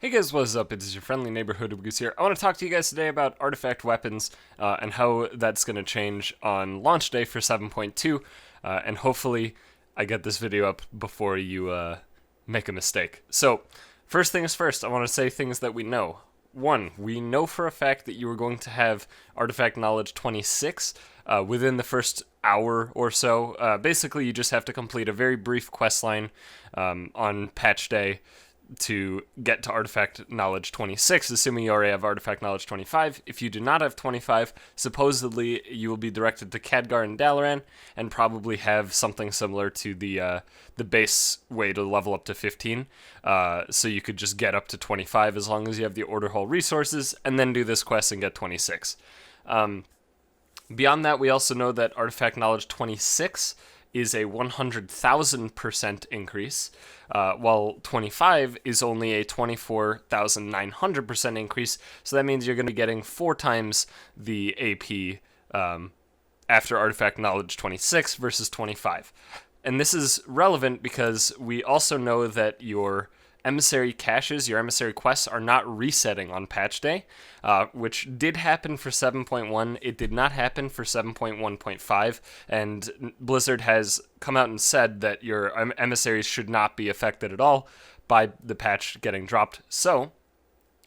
Hey guys, what's up? It's your friendly neighborhood UberGoose here. I want to talk to you guys today about artifact weapons and how that's going to change on launch day for 7.2, and hopefully I get this video up before you make a mistake. So, first things first, I want to say things that we know. One, we know for a fact that you are going to have artifact knowledge 26 within the first hour or so. Basically, you just have to complete a very brief quest line on patch day to get to artifact knowledge 26, assuming you already have artifact knowledge 25. If you do not have 25, supposedly you will be directed to Khadgar and Dalaran and probably have something similar to the base way to level up to 15. So you could just get up to 25 as long as you have the Order Hall resources, and then do this quest and get 26. Beyond that, we also know that artifact knowledge 26 is a 100,000% increase, while 25 is only a 24,900% increase. So that means you're going to be getting 4 times the AP after artifact knowledge 26 versus 25. And this is relevant because we also know that your emissary caches, your emissary quests, are not resetting on patch day, which did happen for 7.1. It did not happen for 7.1.5, and Blizzard has come out and said that your emissaries should not be affected at all by the patch getting dropped. So,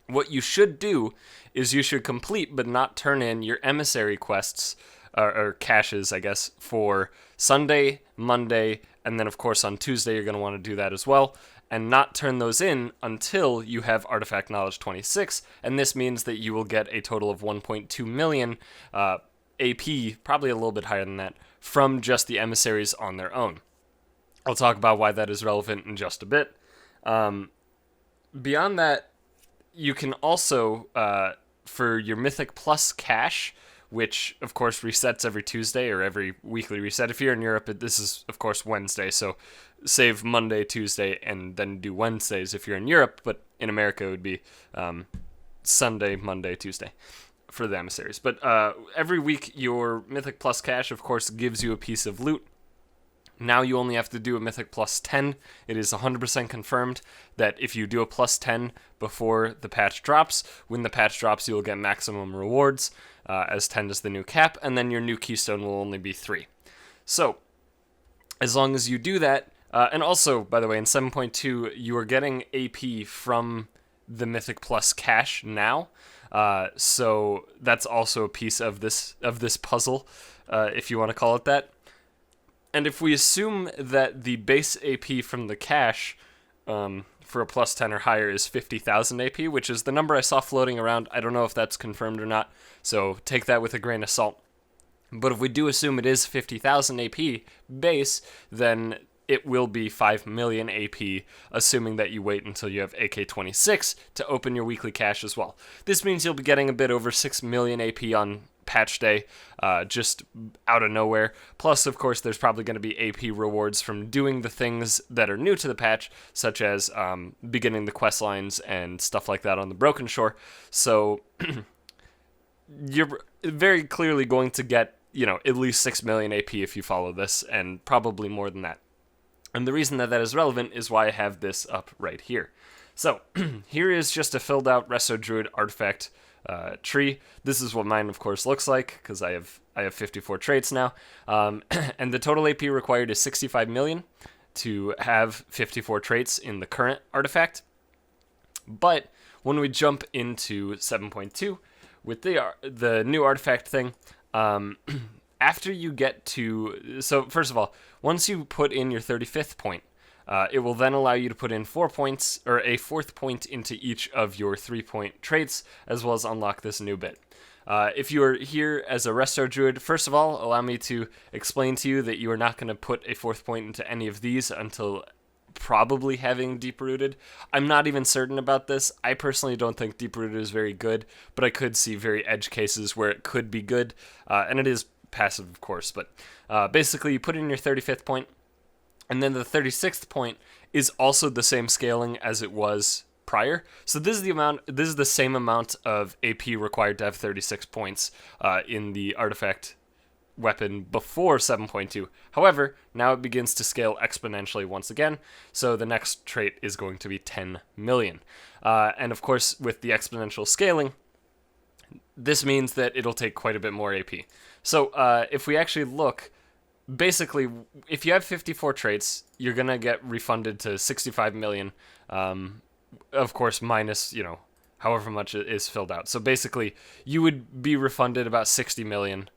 what you should do is you should complete but not turn in your emissary quests, or caches, I guess, for Sunday, Monday, and then of course on Tuesday you're going to want to do that as well, and not turn those in until you have artifact knowledge 26, and this means that you will get a total of 1.2 million AP, probably a little bit higher than that, from just the emissaries on their own. I'll talk about why that is relevant in just a bit. Beyond that, you can also, for your Mythic Plus cache, which of course resets every Tuesday or every weekly reset. If you're in Europe, this is of course Wednesday, so save Monday, Tuesday, and then do Wednesdays if you're in Europe, but in America it would be Sunday, Monday, Tuesday for the emissaries. But every week your Mythic Plus cache, of course, gives you a piece of loot. Now you only have to do a Mythic Plus 10. It is 100% confirmed that if you do a plus 10 before the patch drops, when the patch drops you will get maximum rewards, as 10 is the new cap, and then your new keystone will only be 3. So, as long as you do that, and also, by the way, in 7.2, you are getting AP from the Mythic Plus cache now, so that's also a piece of this puzzle, if you want to call it that. And if we assume that the base AP from the cache for a plus 10 or higher is 50,000 AP, which is the number I saw floating around, I don't know if that's confirmed or not, so take that with a grain of salt. But if we do assume it is 50,000 AP base, then it will be 5 million AP, assuming that you wait until you have AK-26 to open your weekly cache as well. This means you'll be getting a bit over 6 million AP on patch day, just out of nowhere. Plus, of course, there's probably going to be AP rewards from doing the things that are new to the patch, such as beginning the quest lines and stuff like that on the Broken Shore. So you're very clearly going to get, at least 6 million AP if you follow this, and probably more than that. And the reason that is relevant is why I have this up right here. So, here is just a filled out Resto Druid artifact tree. This is what mine, of course, looks like, because I have 54 traits now. And the total AP required is 65 million to have 54 traits in the current artifact. But when we jump into 7.2, with the new artifact thing, after you get to... So, first of all, once you put in your 35th point, it will then allow you to put in 4 points, or a 4th point into each of your 3-point traits, as well as unlock this new bit. If you are here as a Resto Druid, first of all, allow me to explain to you that you are not going to put a 4th point into any of these until probably having Deep Rooted. I'm not even certain about this. I personally don't think Deep Rooted is very good, but I could see very edge cases where it could be good, and it is passive, of course, but basically you put in your 35th point, and then the 36th point is also the same scaling as it was prior. So this is the same amount of AP required to have 36 points in the artifact weapon before 7.2. However, now it begins to scale exponentially once again, so the next trait is going to be 10 million. And of course, with the exponential scaling, this means that it'll take quite a bit more AP. So if we actually look, basically, if you have 54 traits, you're going to get refunded to 65 million, of course, minus, however much it is filled out. So basically, you would be refunded about 60 million,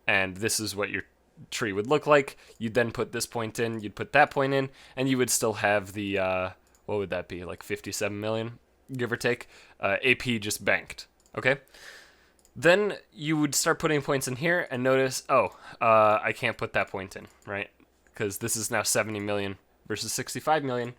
and this is what your tree would look like. You'd then put this point in, you'd put that point in, and you would still have the, what would that be, like 57 million, give or take, AP just banked, okay? Then you would start putting points in here and notice, I can't put that point in, right? Because this is now 70 million versus 65 million.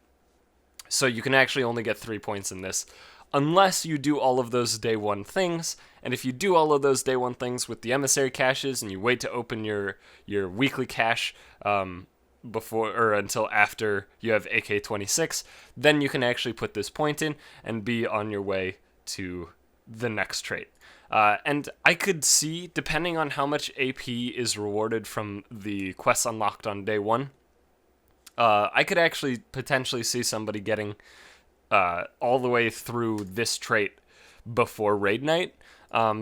So you can actually only get 3 points in this, unless you do all of those day one things. And if you do all of those day one things with the emissary caches and you wait to open your weekly cache before or until after you have AK-26, then you can actually put this point in and be on your way to the next trait. And I could see, depending on how much AP is rewarded from the quests unlocked on day one, I could actually potentially see somebody getting all the way through this trait before raid night,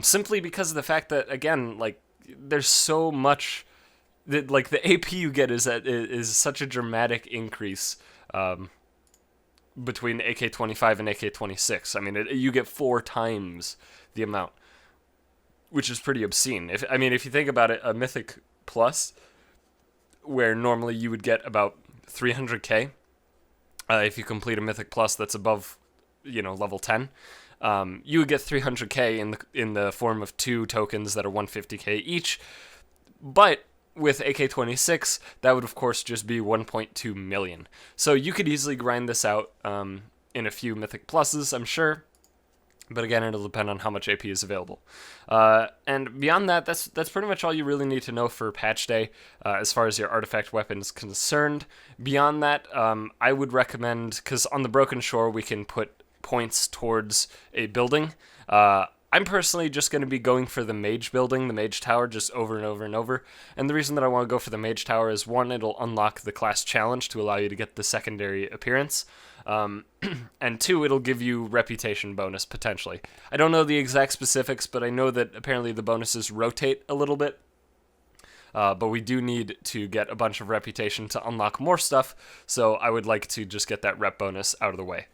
simply because of the fact that, again, like, there's so much that, like, the AP you get is such a dramatic increase between AK-25 and AK-26. I mean, you get 4 times the amount, which is pretty obscene. If you think about it, a Mythic Plus, where normally you would get about 300k, if you complete a Mythic Plus that's above, level 10, you would get 300k in the form of 2 tokens that are 150k each. But with AK-26, that would of course just be 1.2 million. So you could easily grind this out in a few Mythic Pluses, I'm sure. But again, it'll depend on how much AP is available. And beyond that, that's pretty much all you really need to know for patch day as far as your artifact weapon is concerned. Beyond that, I would recommend, because on the Broken Shore we can put points towards a building. I'm personally just going to be going for the Mage building, the Mage Tower, just over and over and over. And the reason that I want to go for the Mage Tower is, 1, it'll unlock the class challenge to allow you to get the secondary appearance. And 2, it'll give you reputation bonus, potentially. I don't know the exact specifics, but I know that apparently the bonuses rotate a little bit. But we do need to get a bunch of reputation to unlock more stuff, so I would like to just get that rep bonus out of the way.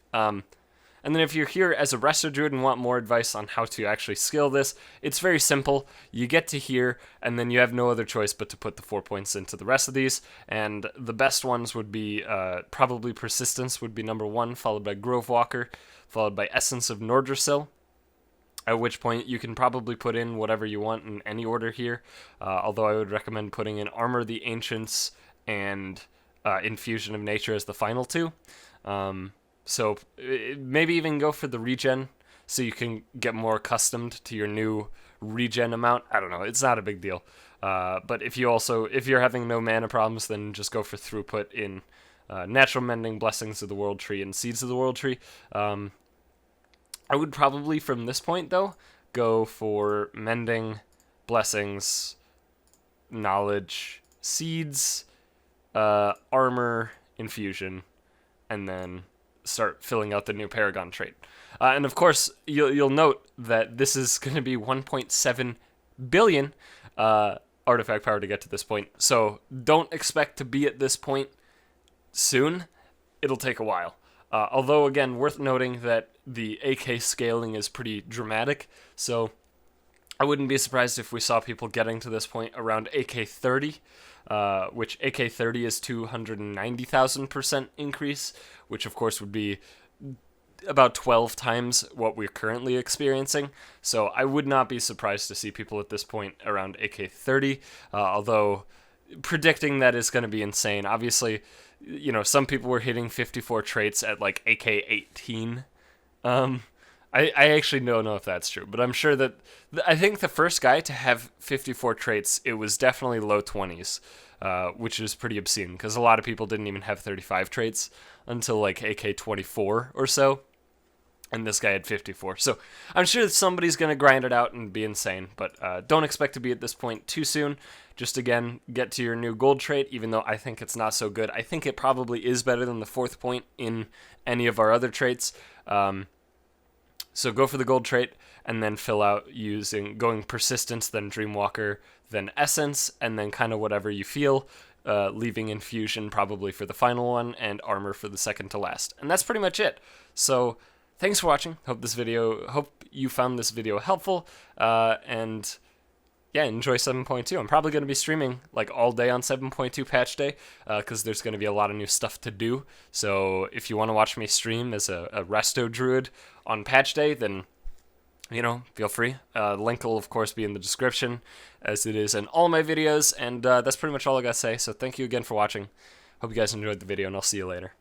And then if you're here as a Resto Druid and want more advice on how to actually skill this, it's very simple. You get to here, and then you have no other choice but to put the 4 points into the rest of these. And the best ones would be probably Persistence would be number 1, followed by Grove Walker, followed by Essence of Nordrassil. At which point you can probably put in whatever you want in any order here, although I would recommend putting in Armor the Ancients and Infusion of Nature as the final 2. So maybe even go for the regen so you can get more accustomed to your new regen amount. I don't know. It's not a big deal. But if you're having no mana problems, then just go for Throughput in Natural Mending, Blessings of the World Tree, and Seeds of the World Tree. I would probably, from this point, though, go for Mending, Blessings, Knowledge, Seeds, Armor, Infusion, and then start filling out the new Paragon trait. And of course, you'll note that this is going to be 1.7 billion artifact power to get to this point. So don't expect to be at this point soon. It'll take a while. Although, again, worth noting that the AK scaling is pretty dramatic. So I wouldn't be surprised if we saw people getting to this point around AK-30, which AK-30 is 290,000% increase, which of course would be about 12 times what we're currently experiencing. So I would not be surprised to see people at this point around AK-30, although predicting that is going to be insane. Obviously, some people were hitting 54 traits at like AK-18. I actually don't know if that's true, but I'm sure that I think the first guy to have 54 traits, it was definitely low 20s, which is pretty obscene because a lot of people didn't even have 35 traits until like AK-24 or so. and this guy had 54. So I'm sure that somebody's going to grind it out and be insane, but don't expect to be at this point too soon. Just again, get to your new gold trait, even though I think it's not so good. I think it probably is better than the 4th point in any of our other traits. So go for the gold trait, and then fill out going persistence, then dreamwalker, then essence, and then kind of whatever you feel, leaving infusion probably for the final one, and armor for the second to last. And that's pretty much it. So thanks for watching. Hope you found this video helpful, and yeah, enjoy 7.2. I'm probably going to be streaming like all day on 7.2 patch day, because there's going to be a lot of new stuff to do. So if you want to watch me stream as a resto druid on patch day, then feel free. The link will of course be in the description, as it is in all my videos. And that's pretty much all I got to say. So thank you again for watching. Hope you guys enjoyed the video, and I'll see you later.